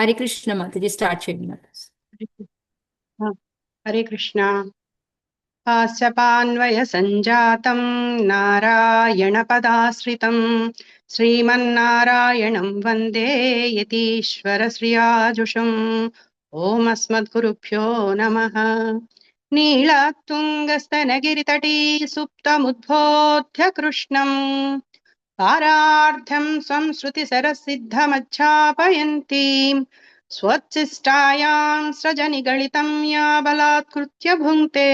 Hare Krishna Mataji, start చేయండి మాతాజీ. హరే కృష్ణ. కాశ్యపాన్వయ సంజాతం నారాయణ పదాశ్రితం శ్రీమన్నారాయణం వందే యతీశ్వర శ్రియాజుషం. ఓం అస్మద్గురుభ్యో నమః. నీళాతుంగస్తనగిరితటీ సుప్తముద్బోధ్య కృష్ణం పారార్థం స్వం శ్రుతిసరసిద్ధమధ్యాపయంతి స్వోచ్ఛిష్టాయాం సృజనిగళితం యా బలాత్కృత్య భుంక్తే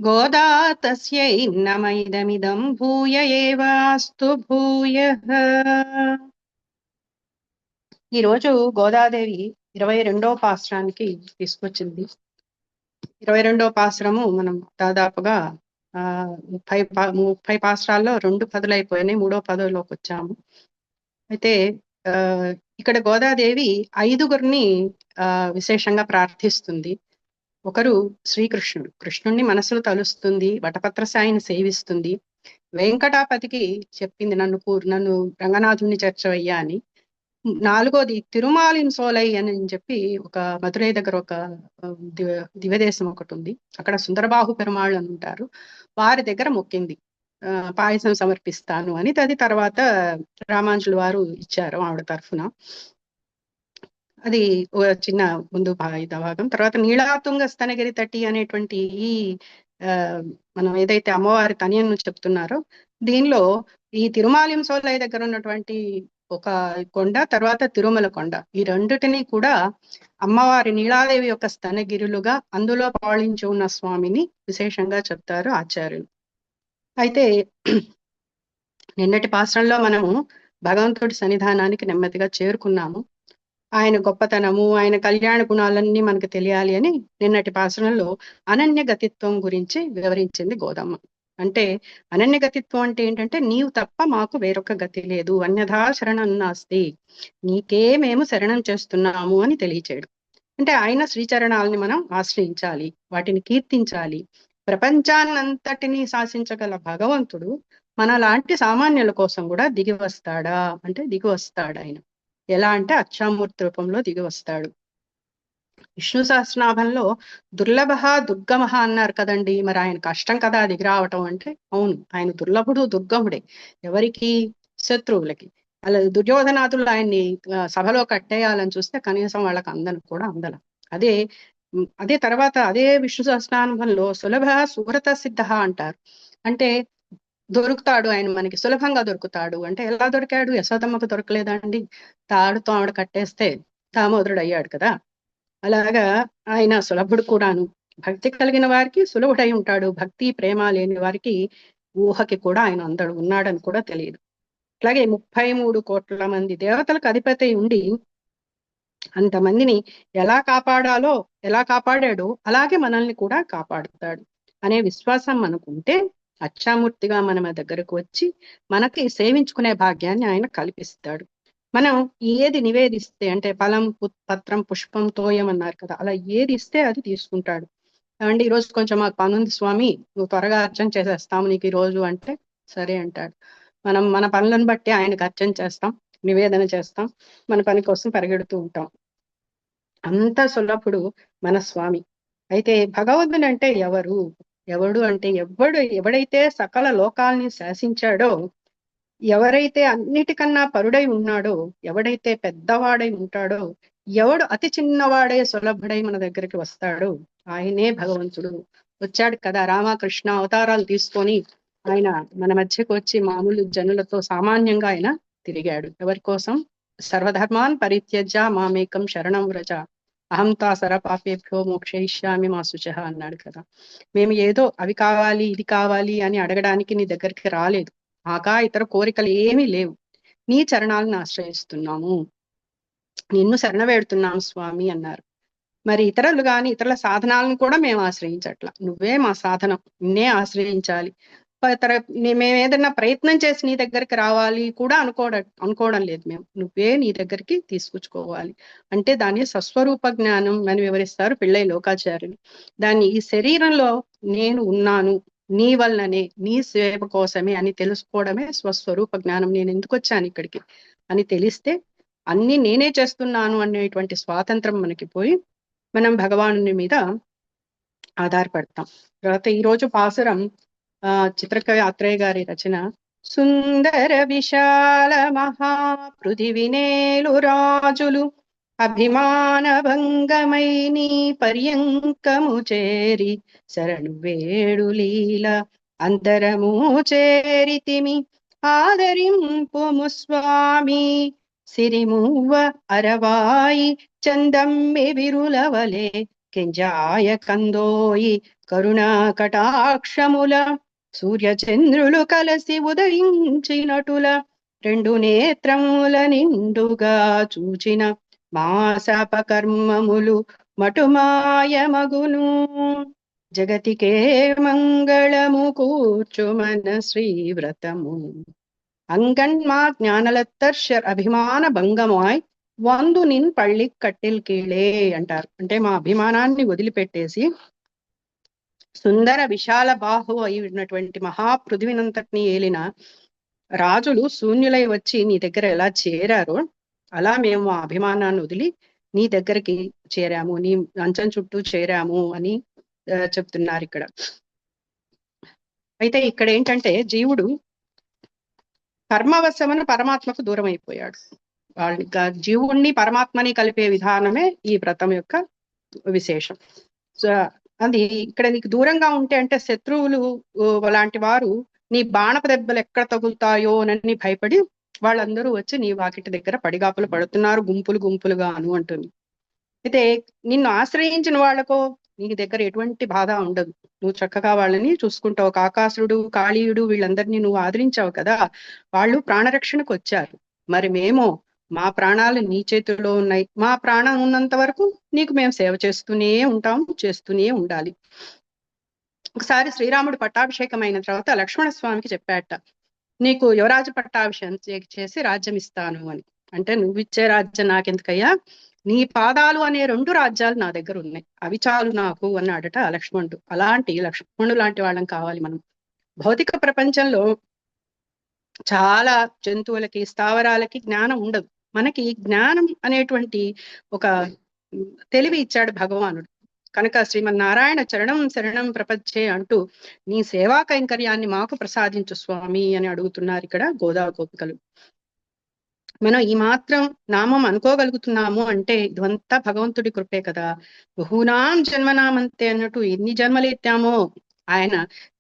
గోదా తస్యై నమైదమిదం భూయ ఏవాస్తు భూయః. ఈరోజు గోదాదేవి 22వ పాశ్రానికి తీసుకొచ్చింది. 22వ పాశ్రము మనం దాదాపుగా 30 పాశ్రాల్లో 2 పదులైపోయినాయి, 3వ పదులోకి వచ్చాము. అయితే ఇక్కడ గోదాదేవి 5గురిని విశేషంగా ప్రార్థిస్తుంది. ఒకరు శ్రీకృష్ణుడు, కృష్ణుణ్ణి మనసులో తలుస్తుంది, వటపత్రసాయిని సేవిస్తుంది. వెంకటాపతికి చెప్పింది, నన్ను రంగనాథుణ్ణి చేర్చవయ్యా అని. 4వది తిరుమాలిన్ సోలై అని చెప్పి ఒక మధురై దగ్గర ఒక దివ్యదేశం ఒకటి ఉంది. అక్కడ సుందరబాహు పెరుమాళ్ళు అని ఉంటారు. వారి దగ్గర మొక్కింది, పాయసం సమర్పిస్తాను అని. అది తర్వాత రామాంజులు వారు ఇచ్చారు ఆవిడ తరఫున. అది చిన్న ముందు భాగం. తర్వాత నీళాతుంగ స్తనగిరి తటి అనేటువంటి ఈ మనం ఏదైతే అమ్మవారి తనియను చెప్తున్నారో దీనిలో ఈ తిరుమాలిం సోలై దగ్గర ఉన్నటువంటి ఒక కొండ, తర్వాత తిరుమల కొండ, ఈ రెండిటిని కూడా అమ్మవారి నీలాదేవి యొక్క స్తనగిరులుగా అందులో పాలించి ఉన్న స్వామిని విశేషంగా చెప్తారు ఆచార్యులు. అయితే నిన్నటి పాశ్రంలో మనము భగవంతుడి సన్నిధానానికి నెమ్మదిగా చేరుకున్నాము. ఆయన గొప్పతనము, ఆయన కళ్యాణ గుణాలన్నీ మనకు తెలియాలి అని నిన్నటి పాశ్రంలో అనన్య గతిత్వం గురించి వివరించింది గోదమ్మ. అంటే అనన్య గతిత్వం అంటే ఏంటంటే, నీవు తప్ప మాకు వేరొక గతి లేదు, అన్యథా శరణం నాస్తి, నీకే మేము శరణం చేస్తున్నాము అని తెలియచేయడం. అంటే ఆయన శ్రీచరణాలని మనం ఆశ్రయించాలి, వాటిని కీర్తించాలి. ప్రపంచాన్నంతటినీ శాసించగల భగవంతుడు మనలాంటి సామాన్యుల కోసం కూడా దిగి వస్తాడా అంటే దిగి వస్తాడు. ఆయన ఎలా అంటే అక్షామూర్తి రూపంలో దిగి వస్తాడు. విష్ణు సహస్రనాభంలో దుర్లభ దుర్గమహ అన్నారు కదండి. మరి ఆయన కష్టం కదా దిగి రావటం అంటే. అవును, ఆయన దుర్లభుడు దుర్గముడే. ఎవరికి? శత్రువులకి. అలా దుర్యోధనాథులు ఆయన్ని సభలో కట్టేయాలని చూస్తే కనీసం వాళ్ళకి అందను కూడా అందల. అదే తర్వాత అదే విష్ణు సహస్రనాభంలో సులభ సుహృత సిద్ధ అంటారు. అంటే దొరుకుతాడు ఆయన, మనకి సులభంగా దొరుకుతాడు. అంటే ఎలా దొరికాడు? యశోదమ్మకు దొరకలేదండి, తాడుతో ఆవిడ కట్టేస్తే దామోదరుడు అయ్యాడు కదా. అలాగా ఆయన సులభుడు కూడాను. భక్తి కలిగిన వారికి సులభుడై ఉంటాడు, భక్తి ప్రేమ లేని వారికి ఊహకి కూడా ఆయన అందడు ఉన్నాడని కూడా తెలియదు. అలాగే 33 కోట్ల మంది దేవతలకు అధిపతి ఉండి అంతమందిని ఎలా కాపాడాడో అలాగే మనల్ని కూడా కాపాడుతాడు అనే విశ్వాసం మనకుంటే అక్షామూర్తిగా మన దగ్గరకు వచ్చి మనకి సేవించుకునే భాగ్యాన్ని ఆయన కల్పిస్తాడు. మనం ఏది నివేదిస్తే, అంటే ఫలం పత్రం పుష్పం తోయం అన్నారు కదా, అలా ఏది ఇస్తే అది తీసుకుంటాడు. ఏమంటే ఈరోజు కొంచెం మాకు పనుంది స్వామి, నువ్వు త్వరగా అర్చన చేసేస్తాము నీకు ఈ రోజు అంటే సరే అంటాడు. మనం మన పనులను బట్టి ఆయనకు అర్చన చేస్తాం, నివేదన చేస్తాం, మన పని కోసం పరిగెడుతూ ఉంటాం. అంత సులభుడు మన స్వామి. అయితే భగవంతుడు అంటే ఎవడు అంటే ఎవడైతే సకల లోకాల్ని శాసించాడో, ఎవరైతే అన్నిటికన్నా పరుడై ఉన్నాడో, ఎవడైతే పెద్దవాడై ఉంటాడో, ఎవడు అతి చిన్నవాడే సులభుడై మన దగ్గరికి వస్తాడో ఆయనే భగవంతుడు. వచ్చాడు కదా రామకృష్ణ అవతారాలు తీసుకొని ఆయన మన మధ్యకు వచ్చి మామూలు జనులతో సామాన్యంగా ఆయన తిరిగాడు. ఎవరి కోసం? సర్వధర్మాన్ పరిత్యజ్య మామేకం శరణం వ్రజ అహం తాసర పాపేభ్యో మోక్షయిష్యామి మా శుచః అన్నాడు కదా. మేము ఏదో అవి కావాలి ఇది కావాలి అని అడగడానికి నీ దగ్గరికి రాలేదు, మాకా ఇతర కోరికలు ఏమీ లేవు, నీ చరణాలను ఆశ్రయిస్తున్నాము, నిన్ను శరణ వేడుతున్నాము స్వామి అన్నారు. మరి ఇతరులు కానీ ఇతరుల సాధనాలను కూడా మేము ఆశ్రయించట్లా, నువ్వే మా సాధనం, నిన్నే ఆశ్రయించాలి. మేము ఏదైనా ప్రయత్నం చేసి నీ దగ్గరికి రావాలి కూడా అనుకోవడం లేదు. మేము నువ్వే నీ దగ్గరికి తీసుకొచ్చుకోవాలి అంటే దాన్ని స్వస్వరూప జ్ఞానం అని వివరిస్తారు పిళ్ళై లోకాచార్యులు. దాన్ని ఈ శరీరంలో నేను ఉన్నాను నీ వల్లనే, నీ సేవ కోసమే అని తెలుసుకోవడమే స్వస్వరూప జ్ఞానం. నేను ఎందుకు వచ్చాను ఇక్కడికి అని తెలిస్తే అన్ని నేనే చేస్తున్నాను అనేటువంటి స్వాతంత్రం మనకి పోయి మనం భగవానుని మీద ఆధారపడతాం. తర్వాత ఈరోజు పాసురం చిత్రకవి ఆత్రేయ గారి రచన. సుందర విశాల మహాపృథివినేలు రాజులు అభిమాన భంగమై నీ పర్యంకము చేరి శరణు వేడు లీల అంతరము చేరితిమి ఆదరింపుము స్వామి సిరిమువ్వ అరవాయి చందమ్మి విరులవలే కెంజాయ కందోయి కరుణా కటాక్షముల సూర్యచంద్రులు కలసి ఉదయించినటుల రెండు నేత్రముల నిండుగా చూచిన మాసాపకర్మములు మటుమాయమగును జగతికే మంగళము కూర్చుమన శ్రీవ్రతము அங்கண்மா జ్ఞానలత్తర్షర్ అభిమాన భంగమాయ్ వందు నిన్ పళ్ళి కట్టిల్ కీళే అంటారు. అంటే మా అభిమానాన్ని వదిలిపెట్టేసి సుందర విశాల బాహు అయి ఉన్నటువంటి మహాపృథివినంతటిని ఏలిన రాజులు శూన్యులై వచ్చి నీ దగ్గర ఎలా చేరారో అలా మేము ఆ అభిమానాన్ని వదిలి నీ దగ్గరికి చేరాము, నీ అంచం చుట్టూ చేరాము అని చెప్తున్నారు ఇక్కడ. అయితే ఇక్కడ ఏంటంటే జీవుడు కర్మవశమున పరమాత్మకు దూరం అయిపోయాడు. జీవుణ్ణి పరమాత్మని కలిపే విధానమే ఈ వ్రతం యొక్క విశేషం. సో అది ఇక్కడ నీకు దూరంగా ఉంటే అంటే శత్రువులు లాంటి వారు నీ బాణపు దెబ్బలు ఎక్కడ తగులుతాయో అని భయపడి వాళ్ళందరూ వచ్చి నీ వాకిటి దగ్గర పడిగాపులు పడుతున్నారు గుంపులు గుంపులుగాను అంటుంది. అయితే నిన్ను ఆశ్రయించిన వాళ్ళకో నీ దగ్గర ఎటువంటి బాధ ఉండదు. నువ్వు చక్కగా వాళ్ళని చూసుకుంటావు. కాకాసురుడు, కాళీయుడు వీళ్ళందరినీ నువ్వు ఆదరించావు కదా, వాళ్ళు ప్రాణరక్షణకు వచ్చారు. మరి మేము మా ప్రాణాలు నీ చేతిలో ఉన్నాయి. మా ప్రాణం ఉన్నంత వరకు నీకు మేము సేవ చేస్తూనే ఉంటాము, చేస్తూనే ఉండాలి. ఒకసారి శ్రీరాముడు పట్టాభిషేకం అయిన తర్వాత లక్ష్మణ స్వామికి చెప్పాట, నీకు యువరాజు పట్టాభిషేకం చేసి రాజ్యం ఇస్తాను అని. అంటే నువ్వు ఇచ్చే రాజ్యం నాకెందుకయ్యా, నీ పాదాలు అనే 2 రాజ్యాలు నా దగ్గర ఉన్నాయి, అవి చాలు నాకు అన్నాడట లక్ష్మణుడు. అలాంటి లక్ష్మణుడు లాంటి వాళ్ళం కావాలి మనం. భౌతిక ప్రపంచంలో చాలా జంతువులకి, స్థావరాలకి జ్ఞానం ఉండదు. మనకి జ్ఞానం అనేటువంటి ఒక తెలివి ఇచ్చాడు భగవానుడు. కనుక శ్రీమన్నారాయణ చరణం శరణం ప్రపంచే అంటూ నీ సేవా కైంకర్యాన్ని మాకు ప్రసాదించు స్వామి అని అడుగుతున్నారు ఇక్కడ గోదా గోపికలు. మనం ఈ మాత్రం నామం అనుకోగలుగుతున్నాము అంటే ఇదంతా భగవంతుడి కృపే కదా. బహునాం జన్మనామంతే అన్నట్టు ఎన్ని జన్మలు ఎత్తామో. ఆయన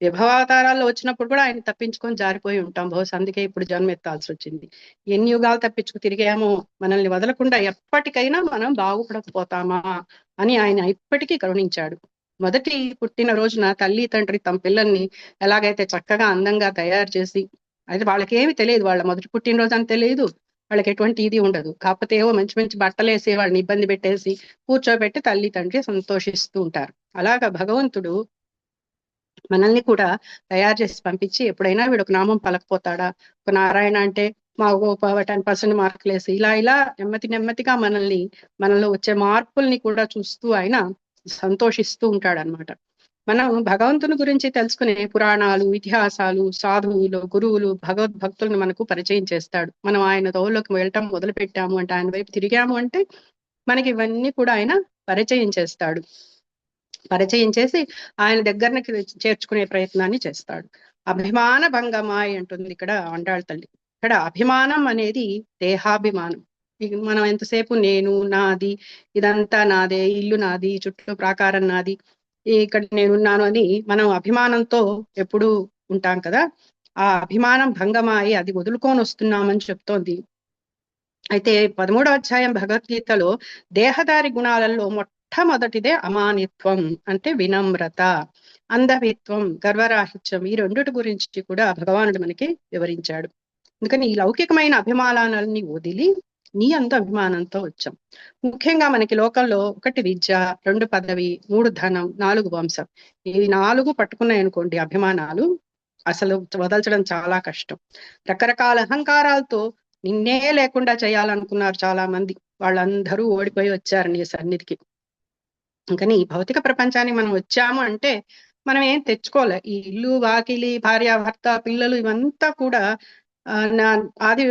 విభవావతారాల్లో వచ్చినప్పుడు కూడా ఆయన తప్పించుకొని జారిపోయి ఉంటాం బహుశా, అందుకే ఇప్పుడు జన్మ ఎత్తాల్సి వచ్చింది. ఎన్ని యుగాలు తప్పించుకు తిరిగామో మనల్ని వదలకుండా ఎప్పటికైనా మనం బాగుపడకపోతామా అని ఆయన ఇప్పటికీ కరుణించాడు. మొదటి పుట్టిన రోజున తల్లి తండ్రి తమ పిల్లల్ని ఎలాగైతే చక్కగా అందంగా తయారు చేసి, అయితే వాళ్ళకేమి తెలియదు, వాళ్ళ మొదటి పుట్టినరోజు అని తెలియదు, వాళ్ళకి ఎటువంటి ఇది ఉండదు. కాకపోతే ఏవో మంచి మంచి బట్టలు వేసి వాళ్ళని ఇబ్బంది పెట్టేసి కూర్చోబెట్టి తల్లి తండ్రి సంతోషిస్తూ ఉంటారు. అలాగా భగవంతుడు మనల్ని కూడా తయారు చేసి పంపించి ఎప్పుడైనా వీడు ఒక నామం పలకపోతాడా, ఒక నారాయణ అంటే మా 10% మార్కులు వేసి ఇలా ఇలా నెమ్మదిగా మనలో వచ్చే మార్పుల్ని కూడా చూస్తూ ఆయన సంతోషిస్తూ ఉంటాడనమాట. మనం భగవంతుని గురించి తెలుసుకునే పురాణాలు, ఇతిహాసాలు, సాధువులు, గురువులు, భగవద్భక్తులను మనకు పరిచయం చేస్తాడు. మనం ఆయన తోల్లోకి వెళ్ళటం మొదలు పెట్టాము అంటే, ఆయన వైపు తిరిగాము అంటే మనకి ఇవన్నీ కూడా ఆయన పరిచయం చేస్తాడు. పరిచయం చేసి ఆయన దగ్గరకి చేర్చుకునే ప్రయత్నాన్ని చేస్తాడు. అభిమాన భంగమాయి అంటుంది ఇక్కడ ఆండాళ్ తల్లి. ఇక్కడ అభిమానం అనేది దేహాభిమానం. మనం ఎంతసేపు నేను, నాది, ఇదంతా నాదే, ఇల్లు నాది, చుట్టూ ప్రాకారం నాది, ఇక్కడ నేనున్నాను అని మనం అభిమానంతో ఎప్పుడూ ఉంటాం కదా. ఆ అభిమానం భంగమాయి అది వదులుకొని వస్తున్నామని చెప్తోంది. అయితే 13వ అధ్యాయం భగవద్గీతలో దేహదారి గుణాలలో మొట్టమొదటిదే అమానిత్వం, అంటే వినమ్రత, అంధవిత్వం, గర్వరాహిత్యం. ఈ 2 గురించి కూడా భగవానుడు మనకి వివరించాడు. అందుకని ఈ లౌకికమైన అభిమానాలని వదిలి నీ అంత అభిమానంతో వచ్చాం. ముఖ్యంగా మనకి లోకంలో 1 విద్య, 2 పదవి, 3 ధనం, 4 వంశం. ఈ 4 పట్టుకున్నాయి అనుకోండి అభిమానాలు, అసలు వదల్చడం చాలా కష్టం. రకరకాల అహంకారాలతో నిన్నే లేకుండా చేయాలనుకున్నారు చాలా మంది, వాళ్ళందరూ ఓడిపోయి వచ్చారు నీ సన్నిధికి. అందుకని ఈ భౌతిక ప్రపంచానికి మనం వచ్చాము అంటే మనం ఏం తెచ్చుకోలే. ఈ ఇల్లు, వాకిలి, భార్య, భర్త, పిల్లలు ఇవంతా కూడా నా ఆది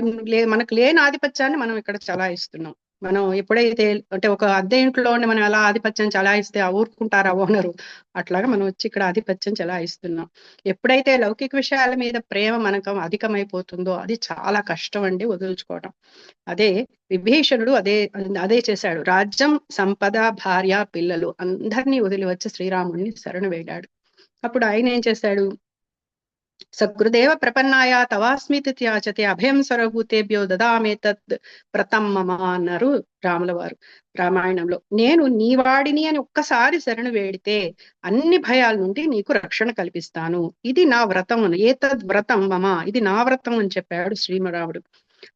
మనకు లేని ఆధిపత్యాన్ని మనం ఇక్కడ చలాయిస్తున్నాం. మనం ఎప్పుడైతే అంటే ఒక అద్దె ఇంట్లో ఉండి మనం ఎలా ఆధిపత్యం చలాయిస్తే ఊరుకుంటారా ఓనరు, అట్లాగా మనం వచ్చి ఇక్కడ ఆధిపత్యం చలాయిస్తున్నాం. ఎప్పుడైతే లౌకిక విషయాల మీద ప్రేమ మనకు అధికమైపోతుందో అది చాలా కష్టం అండి వదులుచుకోవడం. అదే విభీషణుడు అదే చేశాడు. రాజ్యం, సంపద, భార్య, పిల్లలు అందరినీ వదిలి వచ్చి శ్రీరాముడిని శరణు వేడాడు. అప్పుడు ఆయన ఏం చేశాడు? సకృదేవ ప్రపన్నాయ తవాస్మితి త్యాచతే అభయం సర్వభూతేభ్యో దదామేతత్ వ్రతం మమ అన్నారు రాముల వారు రామాయణంలో. నేను నీ వాడిని అని ఒక్కసారి శరణు వేడితే అన్ని భయాల నుండి నీకు రక్షణ కల్పిస్తాను. ఇది నా వ్రతం, ఏతద్ వ్రతం మమ, ఇది నా వ్రతం అని చెప్పాడు శ్రీరాముడు.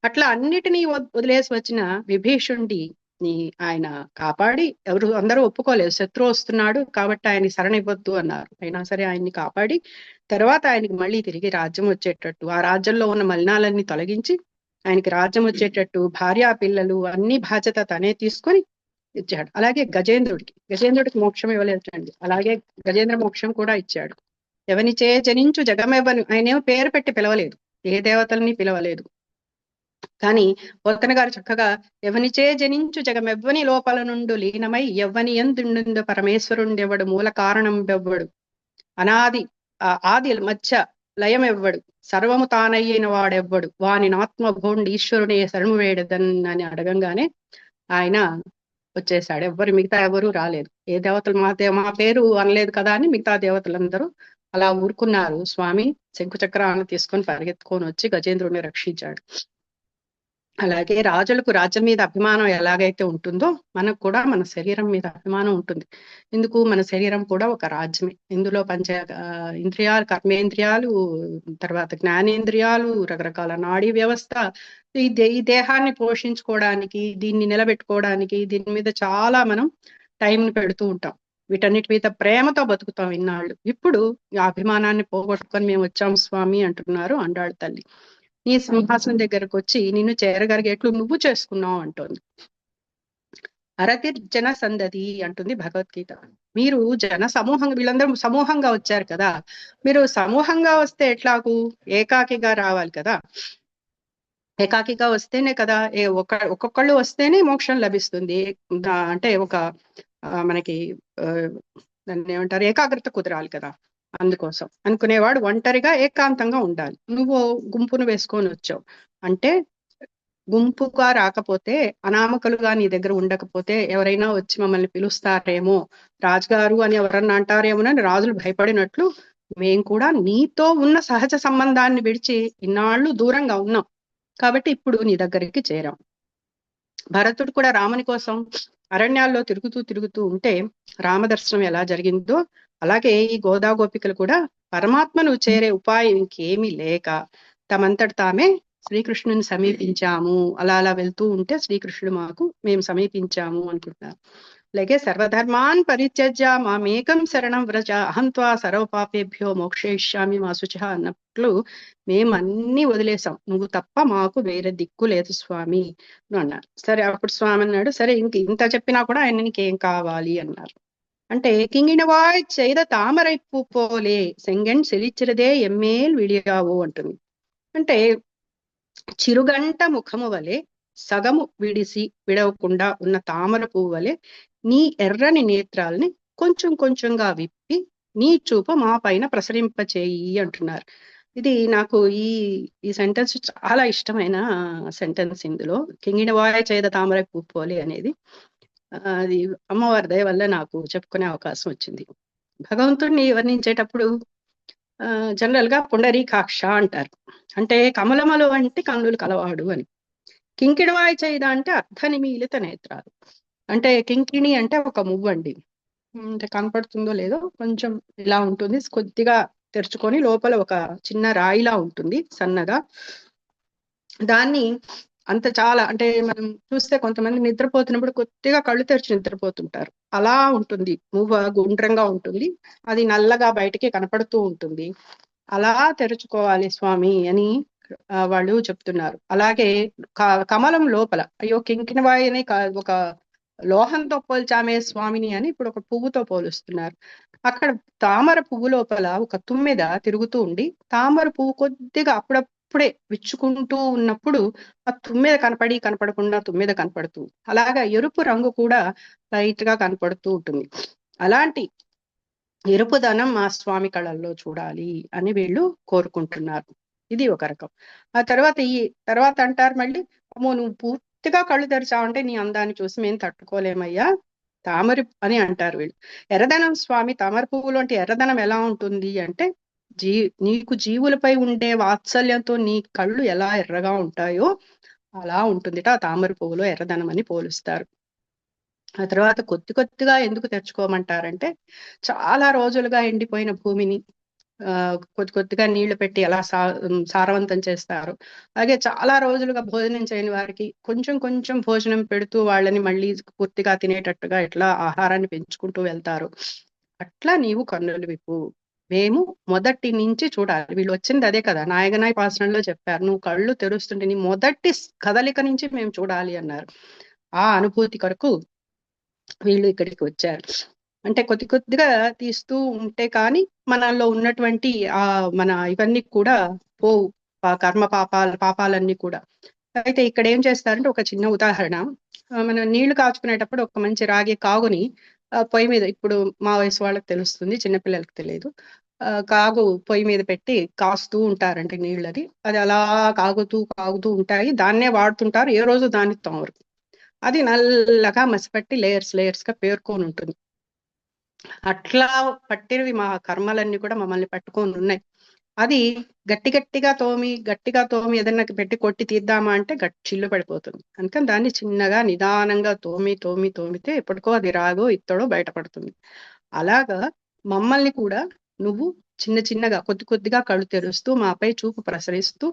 అట్లా అన్నిటినీ వదిలేసి వచ్చిన విభీషుణ్ణి ఆయన కాపాడి, అందరూ ఒప్పుకోలేదు, శత్రువు వస్తున్నాడు కాబట్టి ఆయన్ని శరణివ్వద్దు అన్నారు. అయినా సరే ఆయన్ని కాపాడి తర్వాత ఆయనకి మళ్ళీ తిరిగి రాజ్యం వచ్చేటట్టు, ఆ రాజ్యంలో ఉన్న మలినాలన్నీ తొలగించి ఆయనకి రాజ్యం వచ్చేటట్టు భార్యా పిల్లలు అన్ని బాధ్యత తనే తీసుకొని ఇచ్చాడు. అలాగే గజేంద్రుడికి మోక్షం ఇవ్వలేదండి, అలాగే గజేంద్ర మోక్షం కూడా ఇచ్చాడు. ఎవనిచే జనించు జగమెవ్వను, ఆయనేమో పేరు పెట్టి పిలవలేదు, ఏ దేవతల్ని పిలవలేదు. కానీ పోతన గారు చక్కగా ఎవనిచే జనించు జగమెవ్వని లోపల నుండు లీనమై ఎవ్వని ఎందుండు పరమేశ్వరుండెవ్వడు, మూల కారణం బెవ్వడు, అనాది ఆది మధ్య లయమెవ్వడు, సర్వము తానయ్యిన వాడెవ్వడు, వాని ఆత్మభోండి ఈశ్వరుని శరణు వేడదన్ అని అడగంగానే ఆయన వచ్చేసాడు. మిగతా ఎవరు రాలేదు. ఏ దేవతలు మా పేరు అనలేదు కదా అని మిగతా దేవతలందరూ అలా ఊరుకున్నారు. స్వామి శంకుచక్రాన్ని తీసుకొని పరిగెత్తుకొని వచ్చి గజేంద్రుడిని రక్షించాడు. అలాగే రాజులకు రాజ్యం మీద అభిమానం ఎలాగైతే ఉంటుందో మనకు కూడా మన శరీరం మీద అభిమానం ఉంటుంది. ఎందుకు? మన శరీరం కూడా ఒక రాజ్యమే. ఇందులో ఇంద్రియాలు, కర్మేంద్రియాలు, తర్వాత జ్ఞానేంద్రియాలు, రకరకాల నాడీ వ్యవస్థ, ఈ దేహాన్ని పోషించుకోవడానికి, దీన్ని నిలబెట్టుకోవడానికి, దీని మీద చాలా మనం టైంని పెడుతూ ఉంటాం. వీటన్నిటి మీద ప్రేమతో బతుకుతాం ఇన్నాళ్ళు. ఇప్పుడు ఆ అభిమానాన్ని పోగొట్టుకొని మేము వచ్చాం స్వామి అంటున్నారు అండాళ్ళ తల్లి. నీ సింహాసనం దగ్గరకు వచ్చి నిన్ను చేరగలిగేట్లు నువ్వు చేసుకున్నావు అంటోంది. అరతి జన సందతి అంటుంది భగవద్గీత. మీరు జన సమూహంగా, వీళ్ళందరూ సమూహంగా వచ్చారు కదా, మీరు సమూహంగా వస్తే ఎట్లాగు? ఏకాకిగా రావాలి కదా. ఏకాకిగా వస్తేనే కదా, ఒక్కొక్కళ్ళు వస్తేనే మోక్షం లభిస్తుంది. అంటే మనకి దాన్ని ఏమంటారు, ఏకాగ్రత కుదరాలి కదా. అందుకోసం అనుకునేవాడు ఒంటరిగా ఏకాంతంగా ఉండాలి. నువ్వు గుంపును వేసుకొని వచ్చావు అంటే, గుంపుగా రాకపోతే, అనామకులుగా నీ దగ్గర ఉండకపోతే ఎవరైనా వచ్చి మమ్మల్ని పిలుస్తారేమో, రాజుగారు అని ఎవరన్నా అంటారేమోనని రాజులు భయపడినట్లు మేము కూడా నీతో ఉన్న సహజ సంబంధాన్ని విడిచి ఇన్నాళ్ళు దూరంగా ఉన్నాం కాబట్టి ఇప్పుడు నీ దగ్గరికి చేరాం. భరతుడు కూడా రాముని కోసం అరణ్యాల్లో తిరుగుతూ ఉంటే రామదర్శనం ఎలా జరిగిందో అలాగే ఈ గోదా గోపికలు కూడా పరమాత్మను చేరే ఉపాయం ఇంకేమీ లేక తమంతట తామే శ్రీకృష్ణుని సమీపించాము. అలా వెళ్తూ ఉంటే శ్రీకృష్ణుడు మేము సమీపించాము అనుకుంటున్నారు. అలాగే సర్వధర్మాన్ పరిత్యజ్య మామేకం శరణం వ్రజ అహంత్వా సర్వపాపేభ్యో మోక్షయిష్యామి మా శుచ అన్నట్లు మేమన్నీ వదిలేసాం, నువ్వు తప్ప మాకు వేరే దిక్కు లేదు స్వామి అన్నారు. సరే అప్పుడు స్వామి అన్నాడు, సరే ఇంత చెప్పినా కూడా ఆయన నీకేం కావాలి అన్నారు. అంటే కింగినవాయ్ చేద తామరై పూపోలే సెంగెన్ సెలిచిరదే ఎమ్మేల్ విడియావు అంటుంది. అంటే చిరుగంట ముఖము వలె సగము విడిసి విడవకుండా ఉన్న తామర పువ్వు వలె నీ ఎర్రని నేత్రాలని కొంచెం కొంచెంగా విప్పి నీ చూపు మా పైన ప్రసరింపచేయి అంటున్నారు. ఇది నాకు ఈ సెంటెన్స్ చాలా ఇష్టమైన సెంటెన్స్. ఇందులో కింగిన వాయ చేద తామర పువ్వుపోలి అనేది అది అమ్మవారి దయ వల్ల నాకు చెప్పుకునే అవకాశం వచ్చింది. భగవంతుడిని వర్ణించేటప్పుడు జనరల్ గా పుండరీకాక్ష అంటారు, అంటే కమలమలు వంటి కన్నులు కలవాడు అని. కింకిణవాయి చేద అంటే అర్ధనిమీలిత నేత్రాలు. అంటే కింకిణి అంటే ఒక మువ్వండి, అంటే కనపడుతుందో లేదో, కొంచెం ఇలా ఉంటుంది, కొద్దిగా తెరుచుకొని లోపల ఒక చిన్న రాయిలా ఉంటుంది సన్నగా. దాన్ని అంత చాలా అంటే మనం చూస్తే కొంతమంది నిద్రపోతున్నప్పుడు కొద్దిగా కళ్ళు తెరిచి నిద్రపోతుంటారు, అలా ఉంటుంది. మువ్వ గుండ్రంగా ఉంటుంది, అది నల్లగా బయటికి కనపడుతూ ఉంటుంది. అలా తెరుచుకోవాలి స్వామి అని వాళ్ళు చెప్తున్నారు. అలాగే కమలం లోపల, అయ్యో కింకిణవాయి అని ఒక లోహంతో పోల్చామే స్వామిని అని ఇప్పుడు ఒక పువ్వుతో పోలుస్తున్నారు. అక్కడ తామర పువ్వు లోపల ఒక తుమ్మెద తిరుగుతూ ఉండి తామర పువ్వు కొద్దిగా అప్పుడే విచ్చుకుంటూ ఉన్నప్పుడు ఆ తుమ్మెద కనపడకుండా తుమ్మెద కనపడుతూ, అలాగా ఎరుపు రంగు కూడా లైట్ గా కనపడుతూ ఉంటుంది. అలాంటి ఎరుపుదనం మా స్వామి కళల్లో చూడాలి అని వీళ్ళు కోరుకుంటున్నారు. ఇది ఒక రకం. ఆ తర్వాత అంటారు మళ్ళీ, అమ్మో నువ్వు పూర్తిగా కళ్ళు తెరిచావంటే నీ అందాన్ని చూసి మేము తట్టుకోలేమయ్యా, తామర అని అంటారు వీళ్ళు. ఎర్రదనం స్వామి, తామర పువ్వులు అంటే ఎర్రదనం ఎలా ఉంటుంది అంటే, జీ నీకు జీవులపై ఉండే వాత్సల్యంతో నీ కళ్ళు ఎలా ఎర్రగా ఉంటాయో అలా ఉంటుందిట ఆ తామర పువ్వులో ఎర్రదనం అని పోలుస్తారు. ఆ తర్వాత కొద్దిగా ఎందుకు తెచ్చుకోమంటారంటే, చాలా రోజులుగా ఎండిపోయిన భూమిని కొద్దిగా నీళ్లు పెట్టి ఎలా సారవంతం చేస్తారు. అలాగే చాలా రోజులుగా భోజనం చేయని వారికి కొంచెం కొంచెం భోజనం పెడుతూ వాళ్ళని మళ్ళీ పూర్తిగా తినేటట్టుగా ఎట్లా ఆహారాన్ని పెంచుకుంటూ వెళ్తారు, అట్లా నీవు కన్నులు విప్పు, మేము మొదటి నుంచి చూడాలి. వీళ్ళు వచ్చింది అదే కదా, నాయగనాయ పాసనంలో చెప్పారు, నువ్వు కళ్ళు తెరుస్తుంటే నీ మొదటి కదలిక నుంచి మేము చూడాలి అన్నారు. ఆ అనుభూతి కొరకు వీళ్ళు ఇక్కడికి వచ్చారు. అంటే కొద్దిగా తీస్తూ ఉంటే కానీ మనలో ఉన్నటువంటి మన ఇవన్నీ కూడా పోవు, కర్మ పాపాలన్నీ కూడా. అయితే ఇక్కడ ఏం చేస్తారంటే, ఒక చిన్న ఉదాహరణ, మనం నీళ్లు కాచుకునేటప్పుడు ఒక మంచి రాగి కాగుని పొయ్యి మీద, ఇప్పుడు మా వయసు వాళ్ళకి తెలుస్తుంది, చిన్నపిల్లలకి తెలియదు, కాగు పొయ్యి మీద పెట్టి కాస్తూ ఉంటారంటే నీళ్ళది, అది అలా కాగుతూ ఉంటాయి, దాన్నే వాడుతుంటారు, ఏ రోజు దాన్ని తోమరు. అది నల్లగా మసిపట్టి లేయర్స్ గా పేర్కొని ఉంటుంది. అట్లా పట్టినవి మా కర్మలన్నీ కూడా మమ్మల్ని పట్టుకొని ఉన్నాయి. అది గట్టిగా తోమి ఏదన్నా పెట్టి కొట్టి తీద్దామా అంటే చిల్లు పడిపోతుంది. అందుకని దాన్ని చిన్నగా నిదానంగా తోమితే ఎప్పటికో అది రాగో ఇత్తడో బయటపడుతుంది. అలాగా మమ్మల్ని కూడా నువ్వు చిన్నగా కొద్దిగా కళ్ళు తెరుస్తూ మాపై చూపు ప్రసరిస్తూ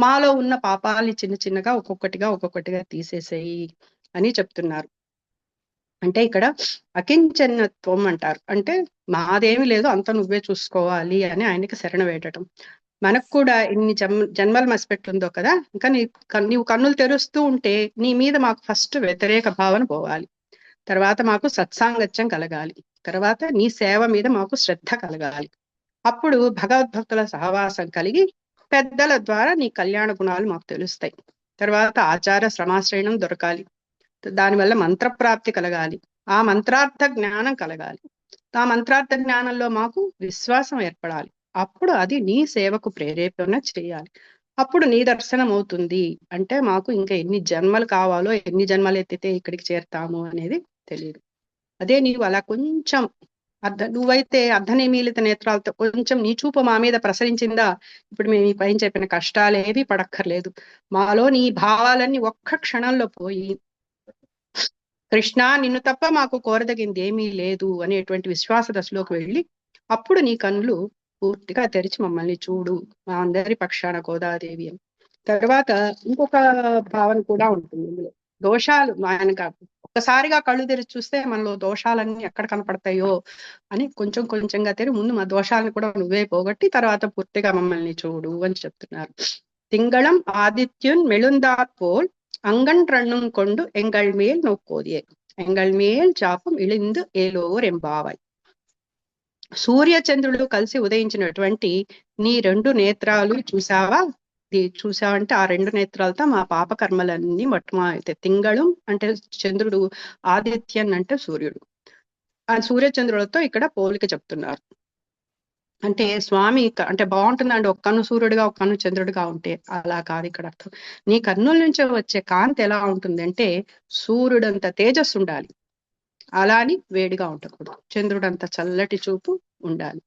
మాలో ఉన్న పాపాలని చిన్నగా ఒక్కొక్కటిగా తీసేసేయి అని చెప్తున్నారు. అంటే ఇక్కడ అకించనత్వం అంటారు, అంటే మాదేమి లేదు అంత నువ్వే చూసుకోవాలి అని ఆయనకి శరణ వేయటం. మనకు కూడా ఇన్ని జన్మలు మసిపెట్టుందో కదా, ఇంకా నీవు కన్నులు తెరుస్తూ ఉంటే నీ మీద మాకు ఫస్ట్ వ్యతిరేక భావన పోవాలి, తర్వాత మాకు సత్సాంగత్యం కలగాలి, తర్వాత నీ సేవ మీద మాకు శ్రద్ధ కలగాలి, అప్పుడు భగవద్భక్తుల సహవాసం కలిగి పెద్దల ద్వారా నీ కళ్యాణ గుణాలు మాకు తెలుస్తాయి, తర్వాత ఆచార శ్రమాశ్రయణం దొరకాలి, దానివల్ల మంత్రప్రాప్తి కలగాలి, ఆ మంత్రార్థ జ్ఞానం కలగాలి, ఆ మంత్రార్థ జ్ఞానంలో మాకు విశ్వాసం ఏర్పడాలి, అప్పుడు అది నీ సేవకు ప్రేరేపణ చేయాలి, అప్పుడు నీ దర్శనం అవుతుంది. అంటే మాకు ఇంకా ఎన్ని జన్మలు కావాలో, ఎన్ని జన్మలు ఎత్తితే ఇక్కడికి చేరుతాము అనేది తెలియదు. అదే నీవు అలా కొంచెం నువ్వైతే అర్ధనిమీలిత నేత్రాలతో కొంచెం నీ చూపు మా మీద ప్రసరించిందా, ఇప్పుడు మేము ఈ పైన చెప్పిన కష్టాలేవి పడక్కర్లేదు, మాలో నీ భావాలన్నీ ఒక్క క్షణంలో పోయి కృష్ణ నిన్ను తప్ప మాకు కోరదగింది ఏమీ లేదు అనేటువంటి విశ్వాస దశలోకి వెళ్ళి అప్పుడు నీ కన్నులు పూర్తిగా తెరిచి మమ్మల్ని చూడు, మా అందరి పక్షాన గోదాదేవి అని. తర్వాత ఇంకొక భావన కూడా ఉంటుంది ఇందులో, దోషాలు ఆయన ఒక్కసారిగా కళ్ళు తెరిచి చూస్తే మనలో దోషాలన్నీ ఎక్కడ కనపడతాయో అని కొంచెంగా ముందు మా దోషాలను కూడా నువ్వే పోగొట్టి తర్వాత పూర్తిగా మమ్మల్ని చూడు అని చెప్తున్నారు. తింగళం ఆదిత్యున్ మెళుందార్ పోల్ అంగన్ రన్నుం కొండు ఎంగళ్ మేల్ నోక్కోదియే ఎంగళ్ మేల్ చాపం ఇళిందు ఏలోర్ ఎంబావాయ్. సూర్య చంద్రుడు కలిసి ఉదయించినటువంటి నీ రెండు నేత్రాలు చూసావంటే ఆ రెండు నేత్రాలతో మా పాప కర్మలన్నీ అయితే తింగళం అంటే చంద్రుడు, ఆదిత్యన్ అంటే సూర్యుడు, ఆ సూర్య చంద్రులతో ఇక్కడ పోలిక చెప్తున్నారు. అంటే స్వామి అంటే బాగుంటుందండి, ఒక కన్ను సూర్యుడిగా ఒక కన్ను చంద్రుడిగా ఉంటే, అలా కాదు ఇక్కడ అర్థం. నీ కన్నుల నుంచి వచ్చే కాంతి ఎలా ఉంటుంది అంటే సూర్యుడంత తేజస్సు ఉండాలి, అలా అని వేడిగా ఉండకూడదు, చంద్రుడంత చల్లటి చూపు ఉండాలి.